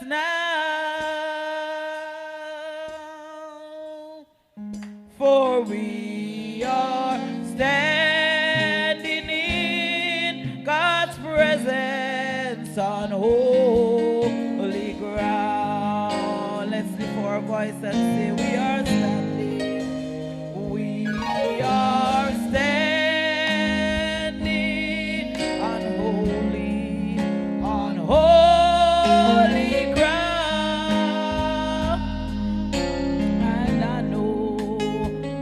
now, for we are standing in God's presence on holy ground. Let's lift our voice and say, we are standing. We are standing on holy ground.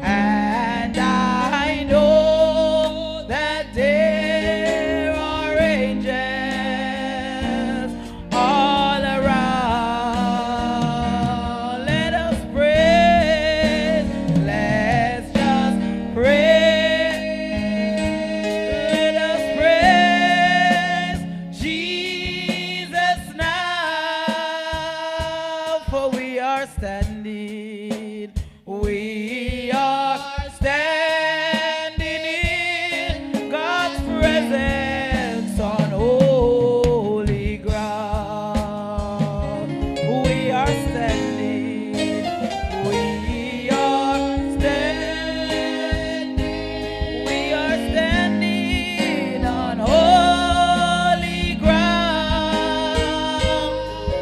And I know that there are angels all around. Let us praise, let's just praise, let us praise Jesus now, for we are standing, we are standing in God's presence on holy ground. We are standing, we are standing, we are standing on holy ground,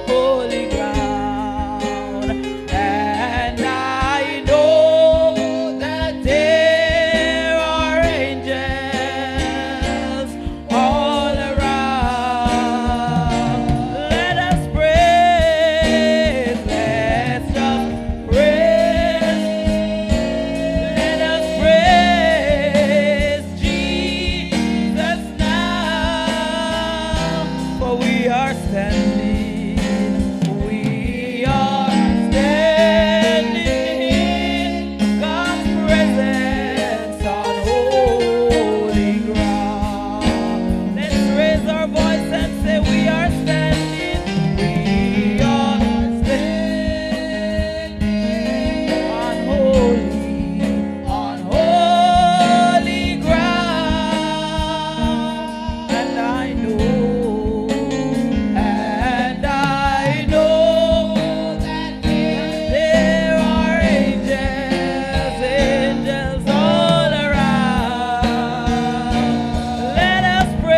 holy ground. And I know that there are angels all around. Let us praise, let's just praise, let us praise Jesus now, for we are standing, we are standing in God's presence on holy ground. Let's raise our voice and say, we are standing, we are standing on holy ground. And I know that there are angels all around. Let us praise,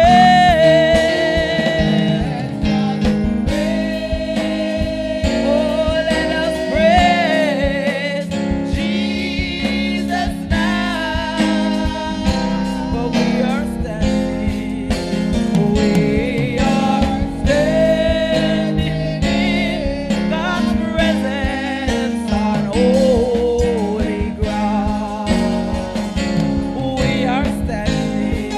oh, let us praise Jesus now, for we are standing, we are standing in God's presence on holy ground. We are standing,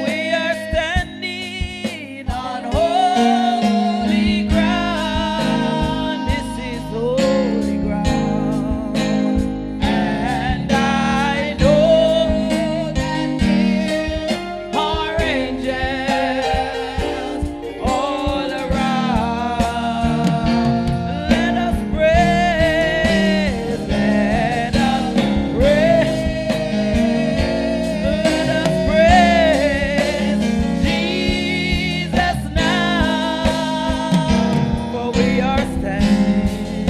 we are standing on holy ground. This is holy ground. And I know that there are angels all around. Let us praise, let us praise Jesus now, for we are standing,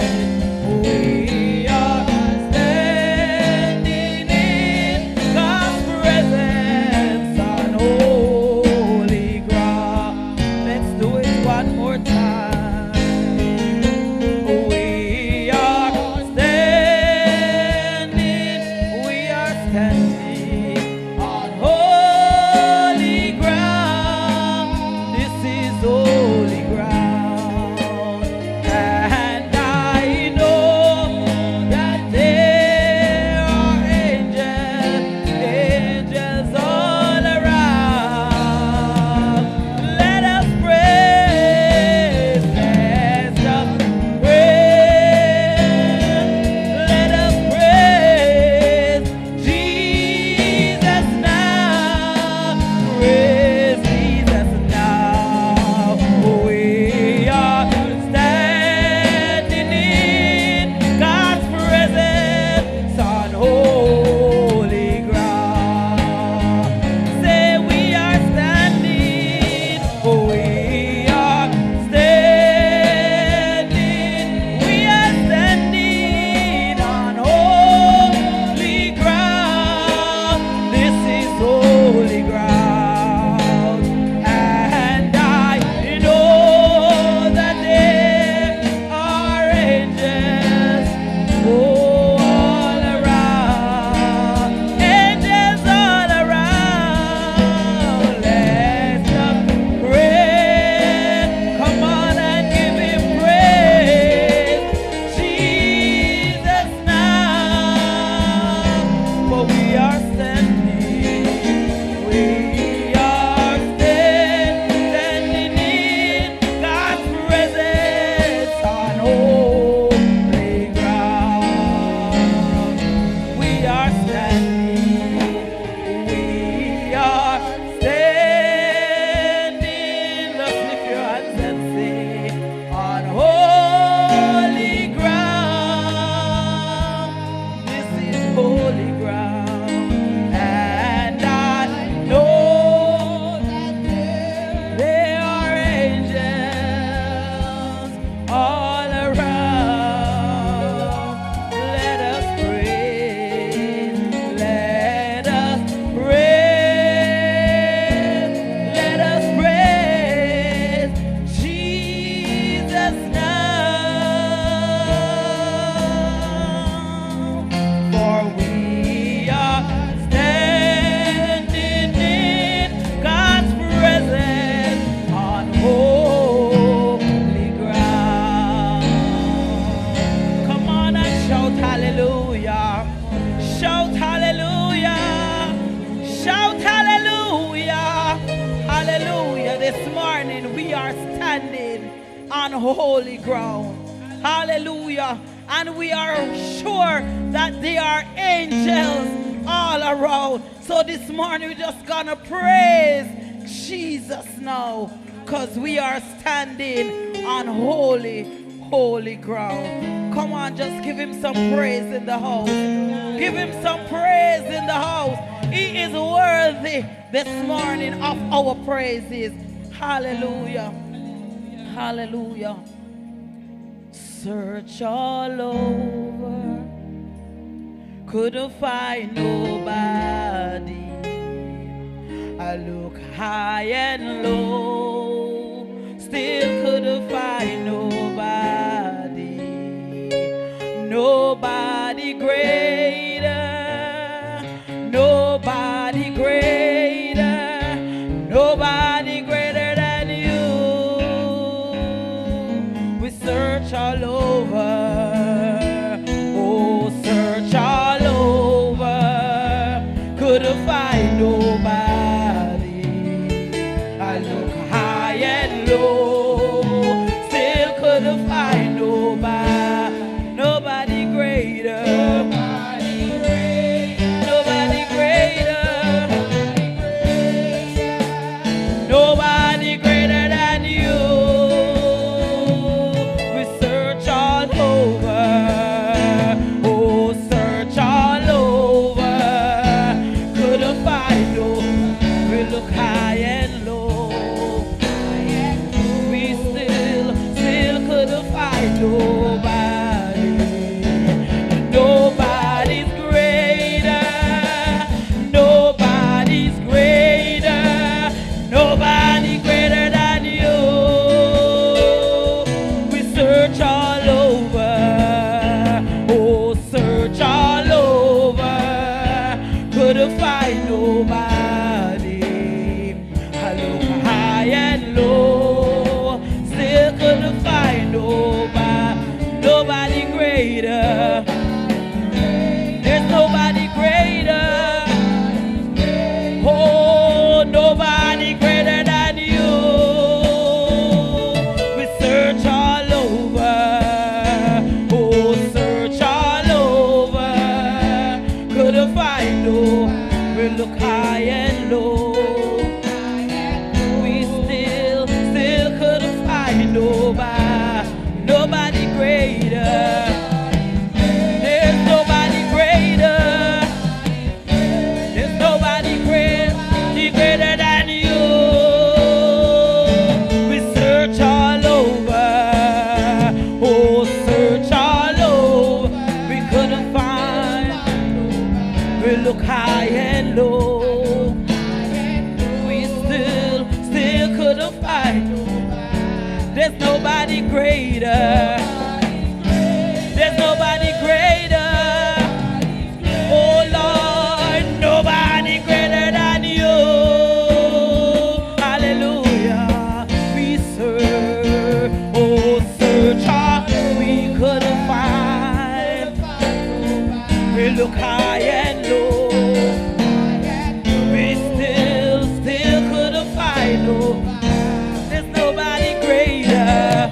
we are standing in God's presence on holy ground. Let's do it one more time. We are standing on holy ground. This is holy ground. And I know that there are angels all around. Let us praise, let's just praise, let us praise Jesus are standing on holy ground. Hallelujah. And we are sure that there are angels all around. So this morning we're just gonna praise Jesus now, because we are standing on holy ground. Come on, just give him some praise in the house. Give him some praise in the house. He is worthy this morning of our praises. Hallelujah. Hallelujah. Search all over, couldn't find nobody. I look high and low, still couldn't find nobody. Nobody greater, nobody greater, nobody greater than you. We search all over, oh, search all over, couldn't find nobody. I look high and low, still couldn't find nobody. Nobody greater, nobody greater, nobody greater than you. We search all over, oh, search all over, couldn't find no. We look high and low, we still couldn't find nobody. Nobody's greater, nobody's greater, nobody greater than you. We search all over, oh, search all over, couldn't find nobody. I look high and low, still couldn't find nobody. Nobody greater. There's nobody greater. Oh, nobody greater than you. We search all over. Oh, search all over. Couldn't find no. We look high and low. We still couldn't find nobody. Nobody greater. There's nobody greater. There's nobody greater than you. We search all over. Oh, search all over. We couldn't find. We look high and low. We still couldn't find. There's nobody greater. There's nobody greater. Oh Lord, nobody greater than you. Hallelujah. We search, oh, search all we couldn't find. We look high and low. We still couldn't find no. There's nobody greater.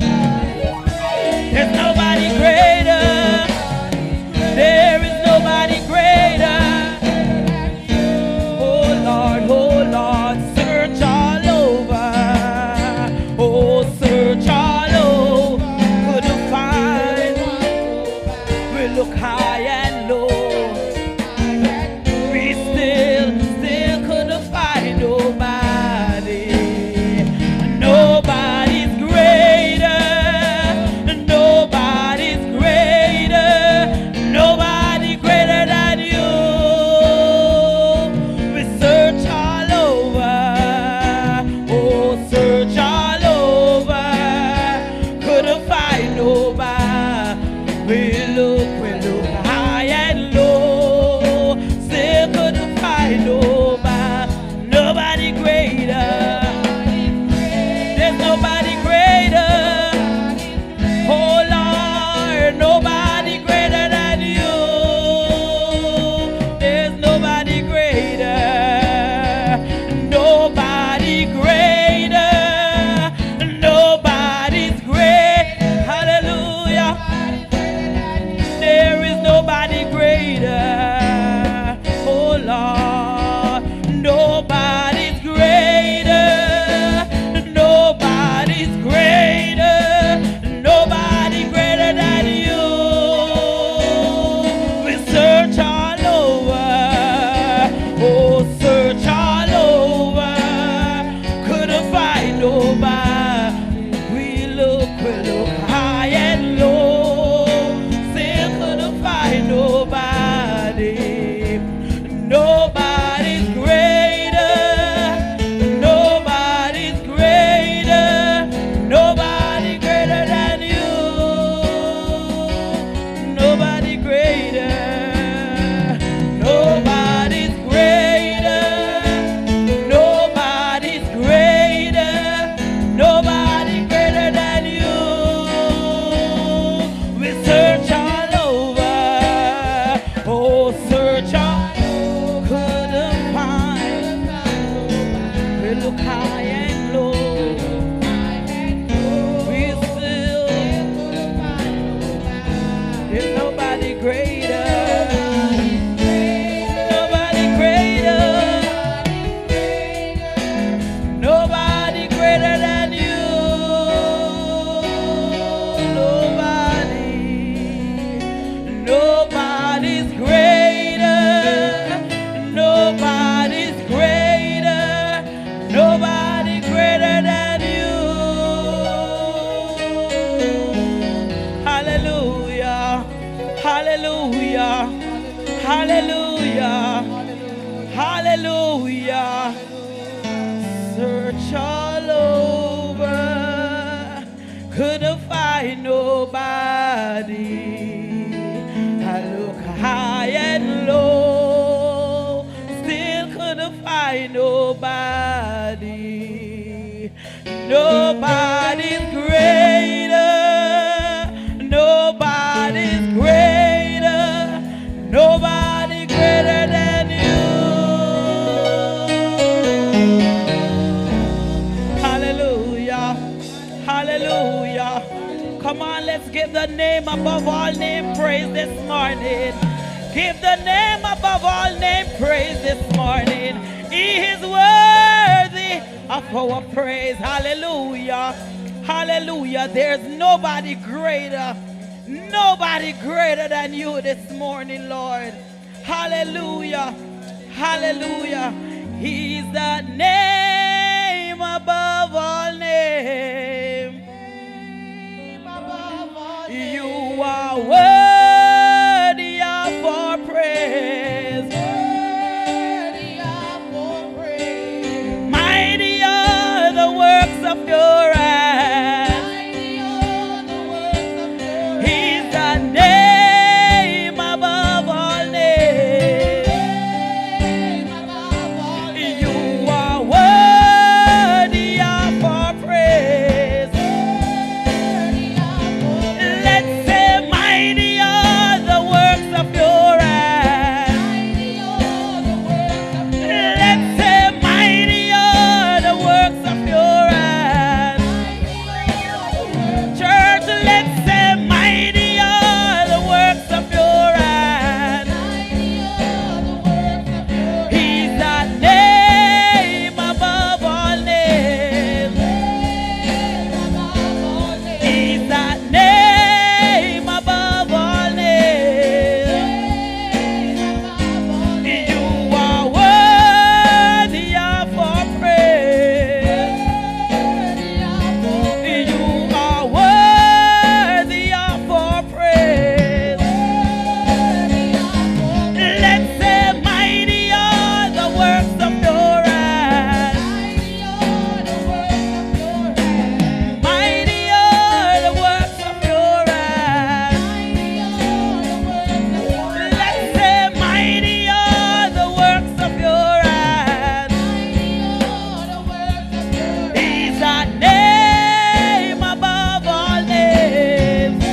Hallelujah. Search all over, couldn't find nobody. I look high and low, still couldn't find nobody. Nobody's greater, nobody's greater, nobody greater than you. Hallelujah, hallelujah. Come on, let's give the name above all name praise this morning. Give the name above all name praise this morning. He is worthy of our praise. Hallelujah. Hallelujah. There's nobody greater than you this morning, Lord. Hallelujah. Hallelujah. He's the name above all names. You are worthy of our praise. Mighty are the works of your hands. He's the name above all names. You are worthy of our praise. Let's say mighty are the works of your hands. Let's say mighty are the works of your hands. Church, let's say mighty are the works of your hands. He's the name above all names. He's the name above all names. You are worthy of our praise. You are worthy of our praise. Let's say mighty are the works of your hands. Mighty are the works of your hands. Let's say mighty are the works of your hands. He's the name above all names.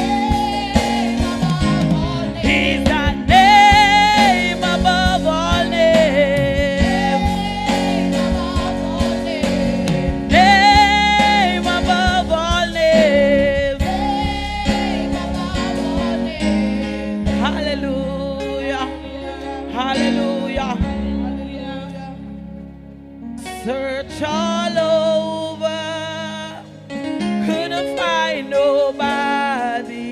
He's the name above all names. Name above all names. Hallelujah. Hallelujah. Search all over, couldn't find nobody.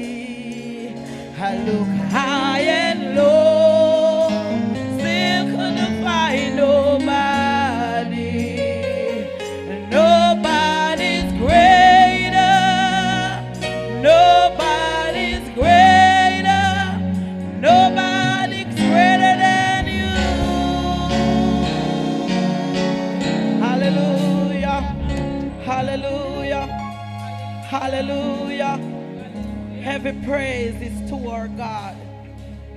I look high and low, still couldn't find nobody. Nobody's greater, nobody's greater, nobody's greater than you. Hallelujah, hallelujah, hallelujah. Every praise is to our God.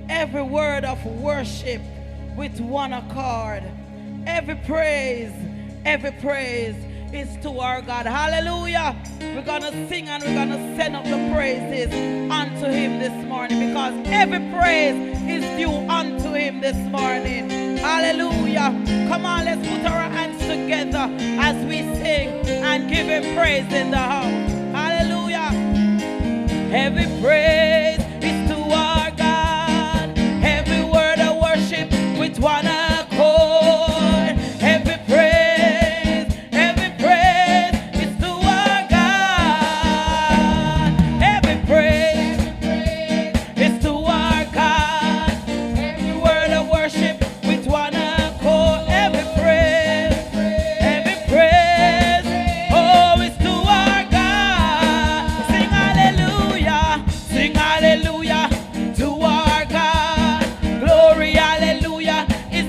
Every word of worship with one accord. Every praise is to our God. Hallelujah. We're going to sing and we're going to send up the praises unto him this morning, because every praise is due unto him this morning. Hallelujah. Come on, let's put our hands together as we sing and give him praise in the house. Hallelujah. Every praise is to our God. Every word of worship with one accord. Every praise is to our God. Every praise is to our God. Every word of worship with one accord. Every praise, oh, is to our God. Sing hallelujah, sing hallelujah to our God. Glory, hallelujah, is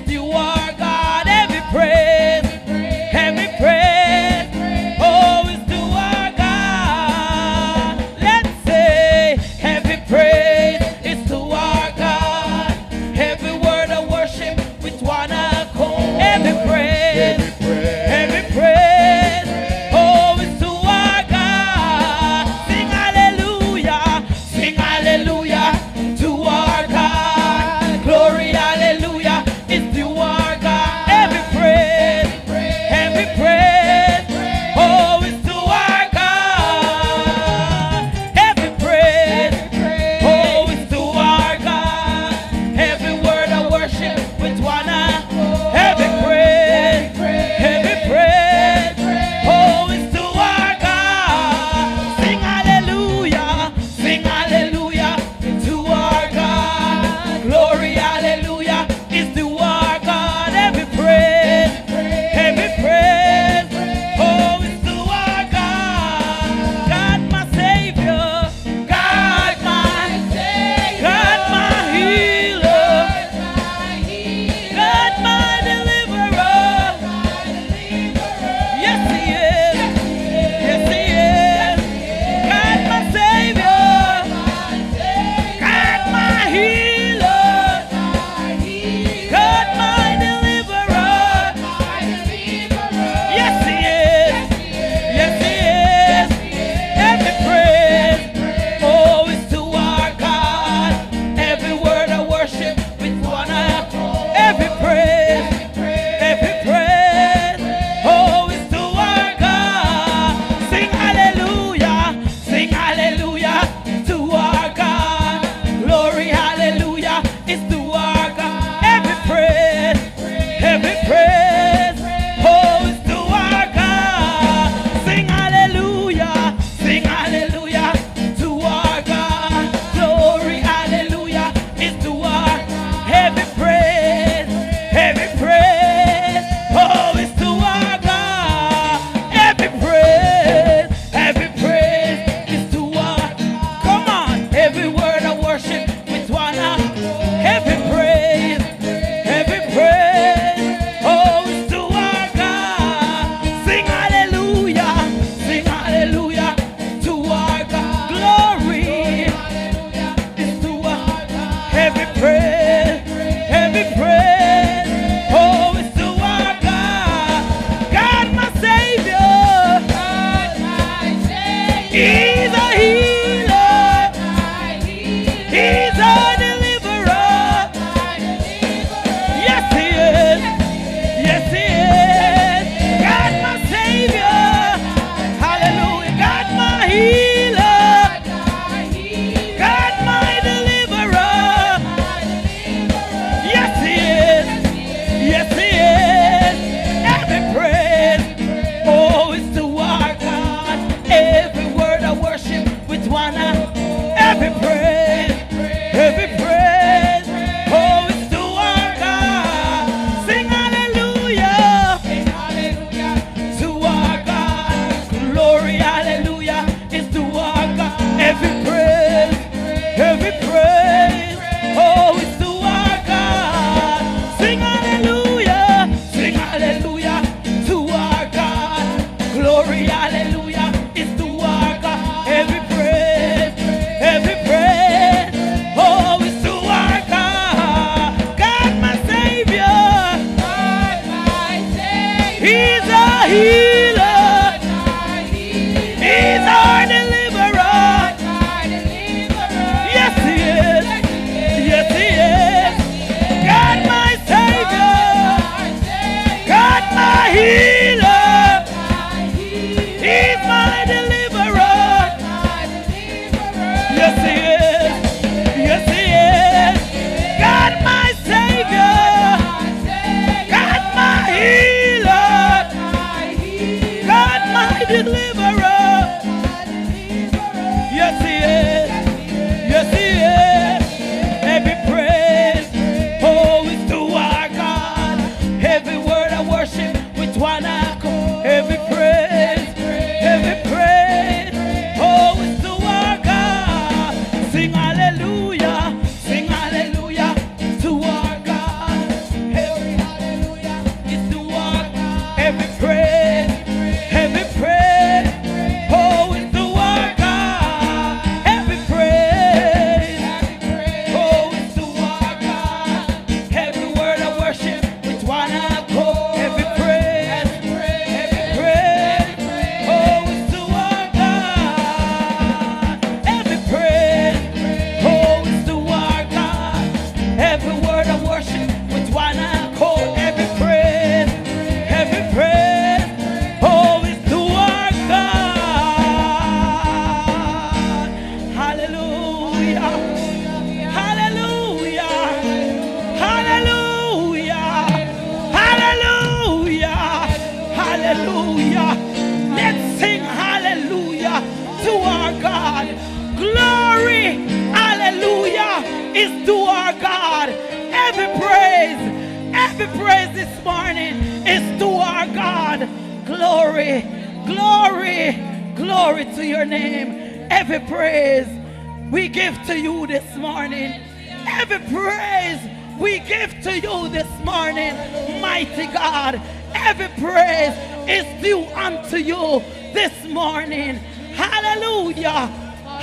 praise this morning is to our God. Glory, glory, glory to your name. Every praise we give to you this morning. Every praise we give to you this morning, mighty God. Every praise is due unto you this morning. Hallelujah,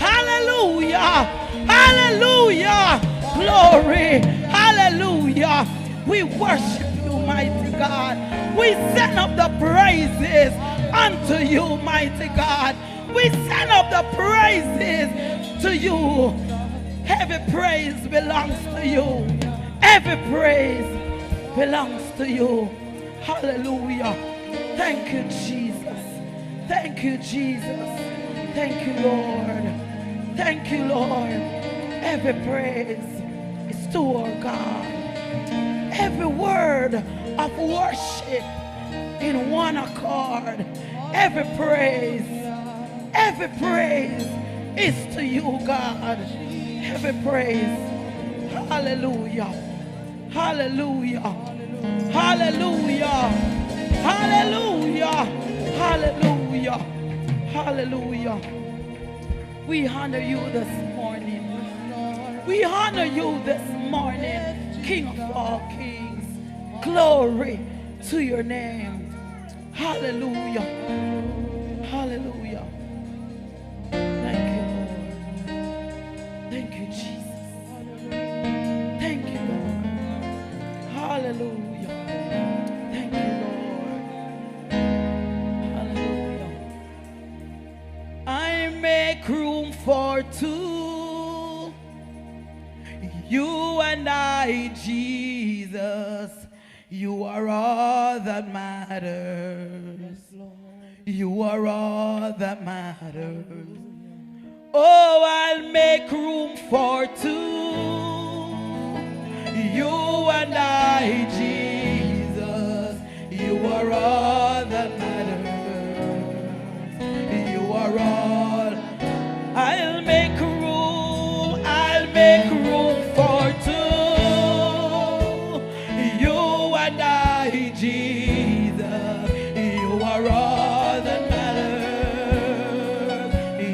hallelujah, hallelujah, glory, hallelujah. We worship you, mighty God. We send up the praises unto you, mighty God. We send up the praises to you. Every praise belongs to you. Every praise belongs to you. Hallelujah. Thank you, Jesus. Thank you, Jesus. Thank you, Lord. Thank you, Lord. Every praise is to our God. Every word of worship in one accord. Every praise is to you, God. Every praise. Hallelujah. Hallelujah. Hallelujah. Hallelujah. Hallelujah. Hallelujah. We honor you this morning. We honor you this morning, King of all kings. Glory to your name. Hallelujah. Hallelujah. Thank you, Lord. Thank you, Jesus. Thank you, Lord. Hallelujah. Thank you, Lord. Hallelujah. I make room for two. You and I, Jesus. You are all that matters. You are all that matters. Oh, I'll make room for two. You and I, Jesus. You are all that matters. You are all. I'll make room. I'll make room for two. You and I, Jesus. You are all that matters.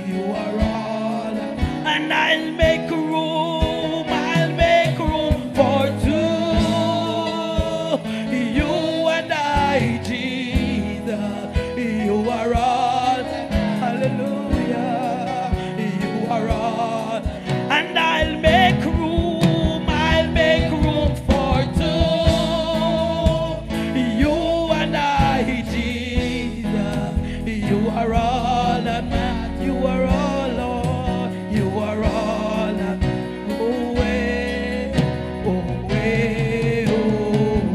You are all. And I'll make room. I'll make room for two. You and I, Jesus. You are all. Hallelujah. You are all. And I'll make room. I'll make room for two. You and I, Jesus. You are all that matters. You are all, Lord. You are all that. Oh, way, oh, way, oh,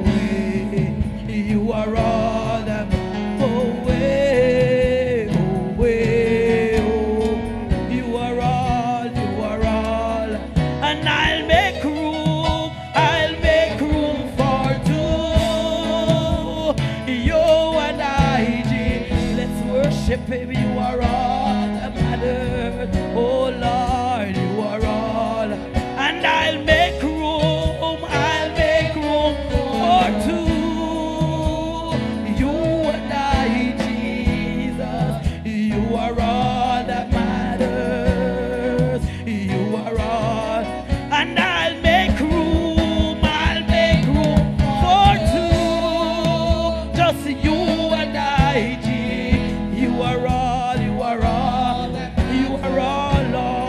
way. You are all that. Oh, way, oh, way, oh. You are all, you are all. And I'll make room for two. You and I, Jesus. Let's worship him. You are all that matters. Oh Lord, you are all. And I'll make room for two. You and I, Jesus. You are all that matters. You are all. And I'll make room for two. Just you and I, Jesus. You are all, you are all, you are all, Lord.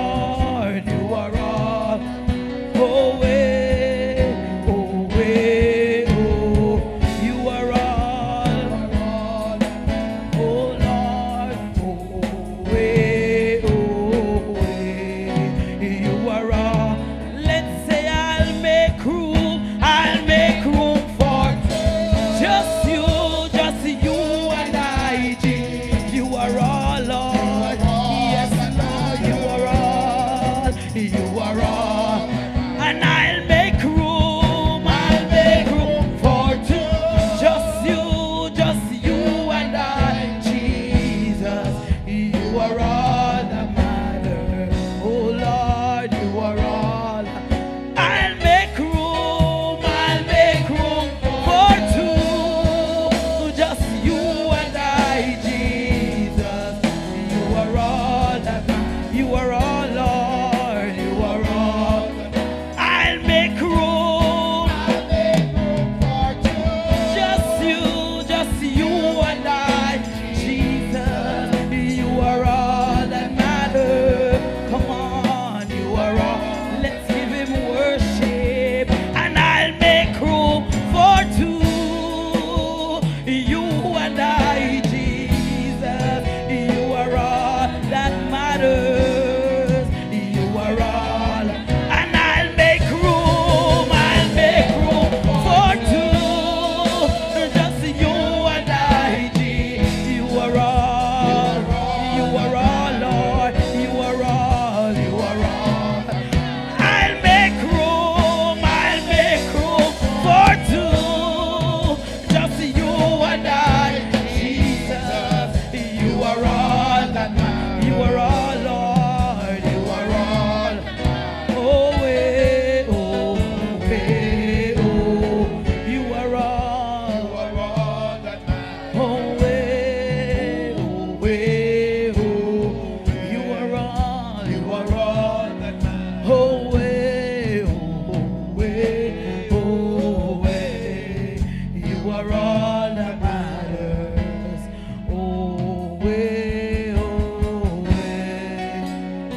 all that matters. Oh, way, oh, way.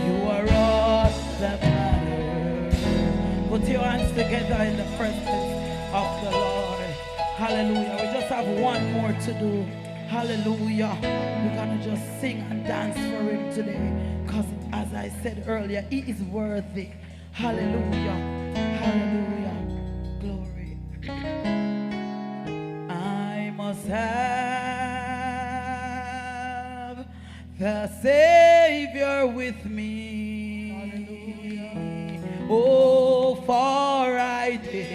You are all that matters. Put your hands together in the presence of the Lord. Hallelujah. We just have one more to do. Hallelujah. We're going to just sing and dance for him today. Because as I said earlier, he is worthy. Hallelujah. Hallelujah. Glory. I must have the Savior with me. Hallelujah. Oh, for I dare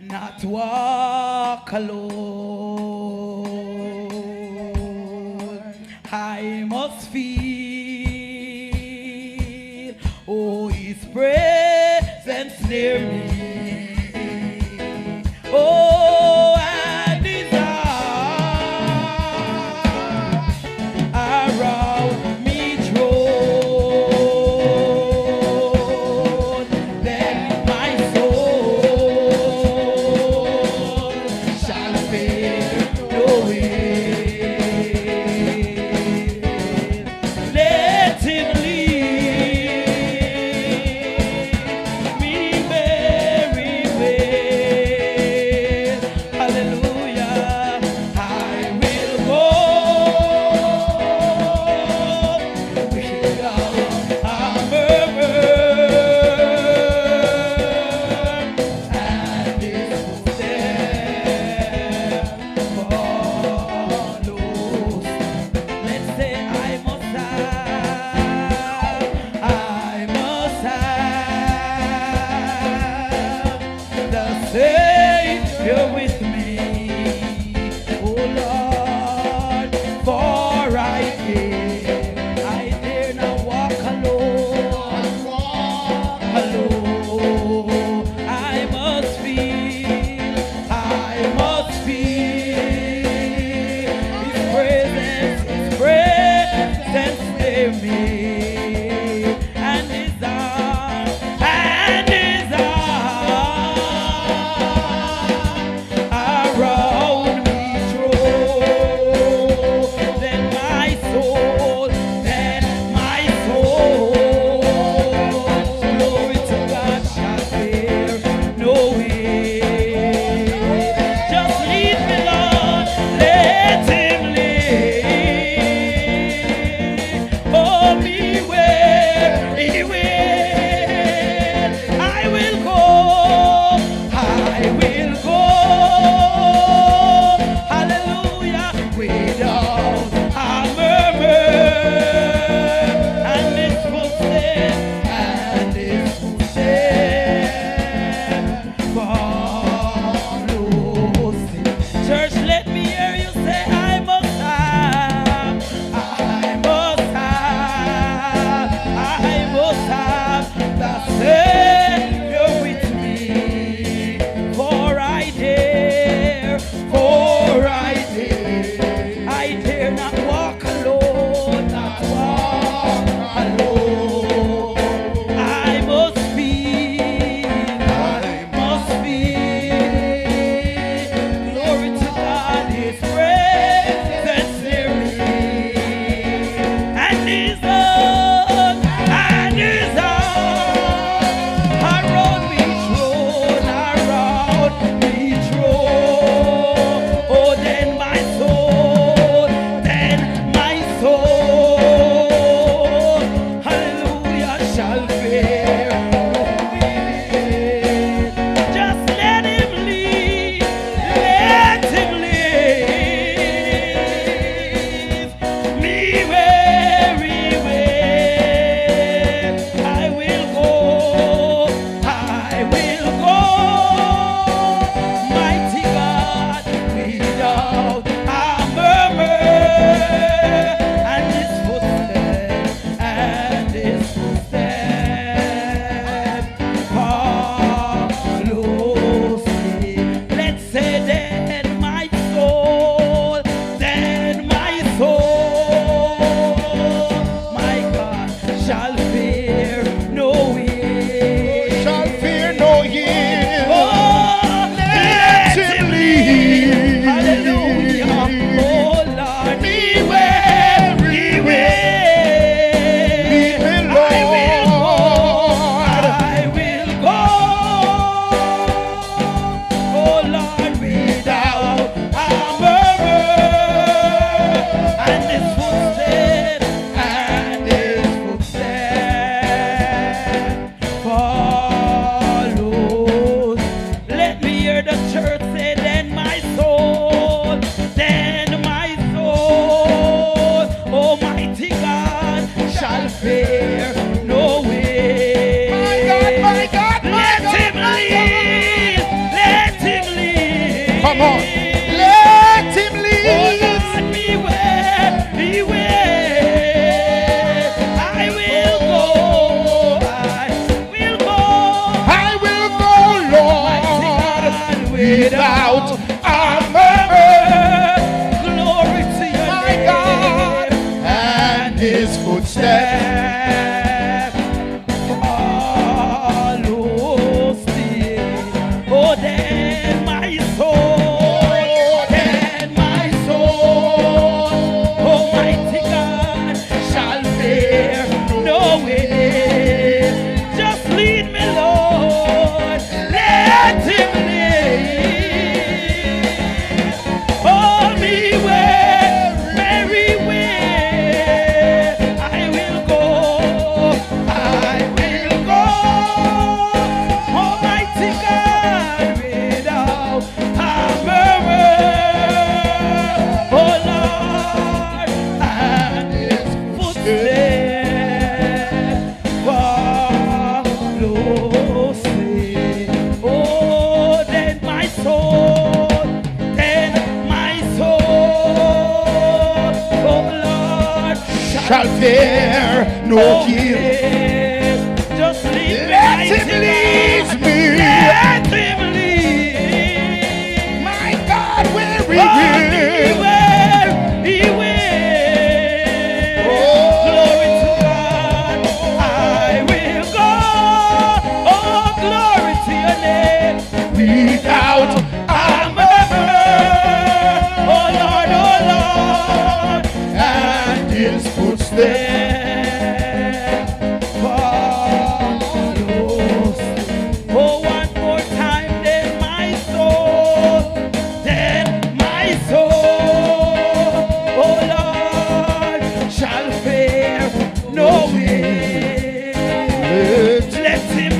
not walk alone. I must feel, oh, his presence near me. Oh, and his arms around me thrown. Then my soul shall fear no ill. Let him lead me there. the church say, then my soul, Almighty God shall fear no way. My God, let him lead, let him lead. Come on, let him lead. Oh God, beware. I will go, Lord, without a murmur. Glory to your name. And his footsteps follow still. Oh, then my soul, Almighty God shall fear no way. Just lead me, Lord, let him lead. Oh, me where, merry way, I will go, Almighty God, without a murmur. Oh Lord, and his footsteps follow still. Oh, then my soul, oh Lord, shall fear no guilt. just lead me, Let him lead me. let him lead. My God, where he Oh, will. he will. Oh. Glory to God. I will go. Oh, glory to your name. Without a murmur. Oh Lord, and his footsteps. Oh, one more time, then my soul, oh Lord, shall fear no way. Let him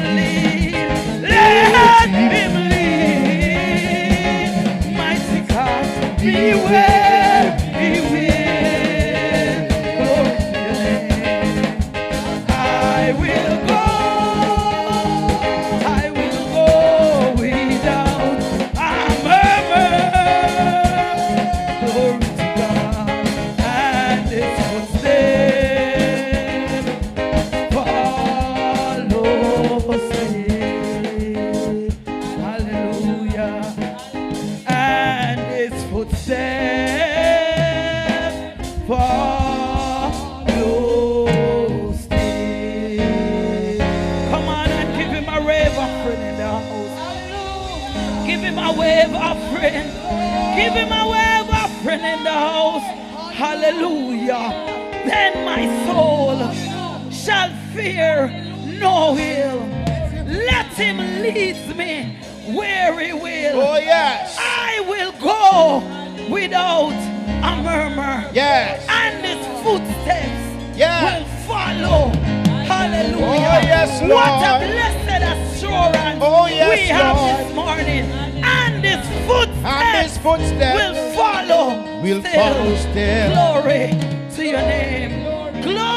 lead, mighty God, beware, he will. Glory to your name. I will go without a murmur. Glory to God, and his footsteps follow still. Hallelujah. And his footsteps follow still. Come on and give him a rave offering in the house. Give him a wave offering. Give him a wave offering in the house. Hallelujah. Then my soul shall fear no ill. Let him lead me where he will. Oh yes. I will go without a murmur. Yes. And his footsteps Yes. will follow. Hallelujah. Oh, yes, Lord. What a blessed assurance Oh, yes, we have Lord. this morning. And his footsteps, And his footsteps will follow will still. follow still. Glory to your name. Glory